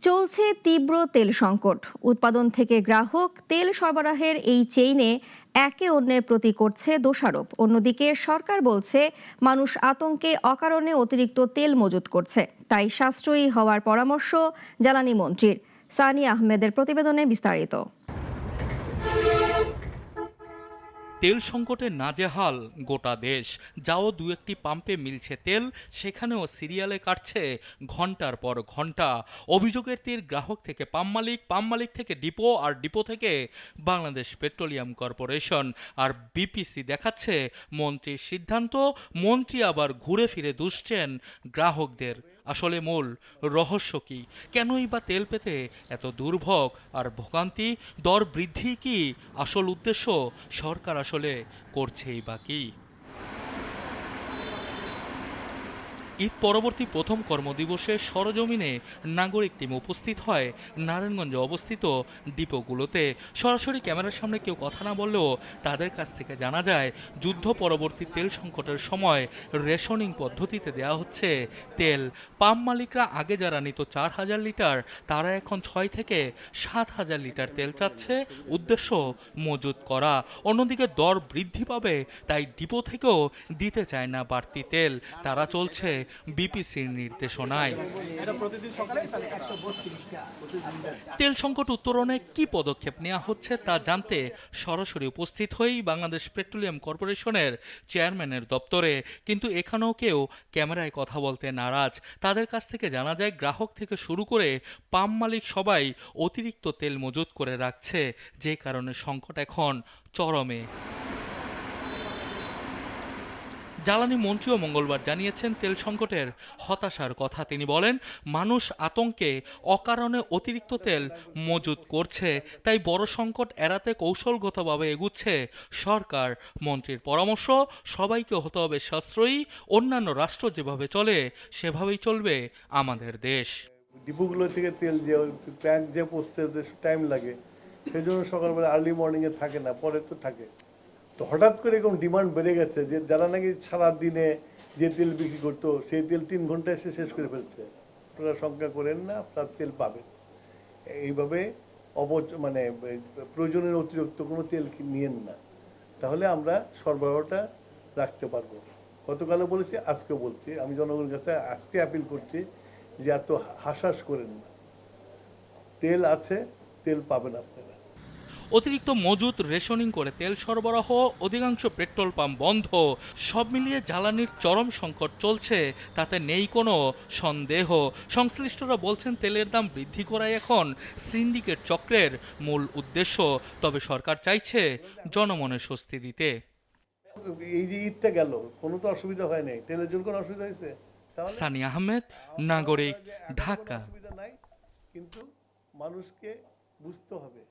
চলছে তীব্র তেল সংকট। উৎপাদন থেকে গ্রাহক তেল সরবরাহের এই চেইনে একে অন্যের প্রতি করছে দোষারোপ। অন্যদিকে সরকার বলছে মানুষ আতঙ্কে অকারণে অতিরিক্ত তেল মজুত করছে, তাই সাশ্রয়ী হওয়ার পরামর্শ জ্বালানি মন্ত্রীর। সানি আহমেদের প্রতিবেদনে বিস্তারিত। তেল সংকটে নাজেহাল গোটা দেশ। যাও দু একটি পাম্পে মিলছে তেল, সেখানেও সিরিয়ালে কাটছে ঘন্টার পর ঘন্টা। অভিযোগের তীর গ্রাহক থেকে পাম্প মালিক থেকে ডিপো, আর ডিপো থেকে বাংলাদেশ পেট্রোলিয়াম কর্পোরেশন। আর বিপিসি দেখাচ্ছে মন্ত্রীর সিদ্ধান্ত, মন্ত্রী আবার ঘুরে ফিরে দুষছেন গ্রাহকদের। আসলে মূল রহস্য কি? কেনই বা তেল পেতে এত দুর্ভোগ আর ভোগান্তি? দর বৃদ্ধি কি আসল উদ্দেশ্য? সরকার আসলে করছেই বা কি? ঈদ পরবর্তী প্রথম কর্মদিবসে সরজমিনে নাগরিক টিম উপস্থিত হয় নারায়ণগঞ্জে অবস্থিত ডিপোগুলোতে। সরাসরি ক্যামেরার সামনে কেউ কথা না বললেও তাদের কাছ থেকে জানা যায়, যুদ্ধ পরবর্তী তেল সংকটের সময় রেশনিং পদ্ধতিতে দেওয়া হচ্ছে তেল। পাম্প মালিকরা আগে যারা নিত 4,000 লিটার, তারা এখন 6 থেকে 7,000 লিটার তেল চাচ্ছে, উদ্দেশ্য মজুত করা। অন্যদিকে দর বৃদ্ধি পাবে, তাই ডিপো থেকেও দিতে চায় না বাড়তি তেল। তারা চলছে বিপিসির নির্দেশনায়। তেল সংকট উত্তরণে কি পদক্ষেপ নেওয়া হচ্ছে তা জানতে সরাসরি উপস্থিত হই বাংলাদেশ পেট্রোলিয়াম কর্পোরেশনের চেয়ারম্যানের দপ্তরে। কিন্তু এখানেও কেউ ক্যামেরায় কথা বলতে নারাজ। তাদের কাছ থেকে জানা যায়, গ্রাহক থেকে শুরু করে পাম্প মালিক সবাই অতিরিক্ত তেল মজুত করে রাখছে, যে কারণে সংকট এখন চরমে। জ্বালানি মন্ত্রীও মঙ্গলবার জানিয়েছেন তেল সংকটের হতাশার কথা। তিনি বলেন, মানুষ আতঙ্কে অকারণে অতিরিক্ত তেল মজুত করছে, তাই বড় সংকট এড়াতে কৌশলগতভাবে এগুচ্ছে সরকার। মন্ত্রীর পরামর্শ, সবাইকে হতে হবে সাশ্রয়ী। অন্যান্য রাষ্ট্র যেভাবে চলে সেভাবেই চলবে আমাদের দেশ। ডিপোগুলো থেকে তেল যে ট্যাঙ্ক যে পৌঁছতে টাইম লাগে, সেই জন্য সকালবেলা আর্লি মর্নিংয়ে থাকে না, পরে তো থাকে। তো হঠাৎ করে এরকম ডিমান্ড বেড়ে গেছে যে যারা নাকি সারাদিনে যে তেল বিক্রি করতো, সেই তেল 3 ঘন্টায় এসে শেষ করে ফেলছে। আপনারা শঙ্কা করেন না, আপনার তেল পাবেন। এইভাবে মানে প্রয়োজনের অতিরিক্ত কোনো তেল নিয়েন না, তাহলে আমরা সরবরাহটা রাখতে পারবো। গতকালও বলেছি, আজকেও বলছি, আমি জনগণের কাছে আজকে অ্যাপিল করছি যে এত হাসাস করেন না। তেল আছে, তেল পাবেন আপনারা। অতিরিক্ত মজুত রেশনিং করে তেল সরবরাহ, অধিকাংশ পেট্রোল পাম্প বন্ধ। সব মিলিয়ে জ্বালানির চরম সংকট চলছে, তাতে নেই কোনো সন্দেহ। সংশ্লিষ্টরা বলছেন, তেলের দাম বৃদ্ধি করাই এখন সিন্ডিকেট চক্রের মূল উদ্দেশ্য। তবে সরকার চাইছে জনমনে স্বস্তি দিতে। এই যে ঈদটা গেল, কোনো তো অসুবিধা হয় নাই, তেলের জন্য কোনো অসুবিধা হয়েছে? তাহলে সানি আহমেদ, নাগরিক, এখন ঢাকা। অসুবিধা নাই, কিন্তু মানুষকে বুঝতে হবে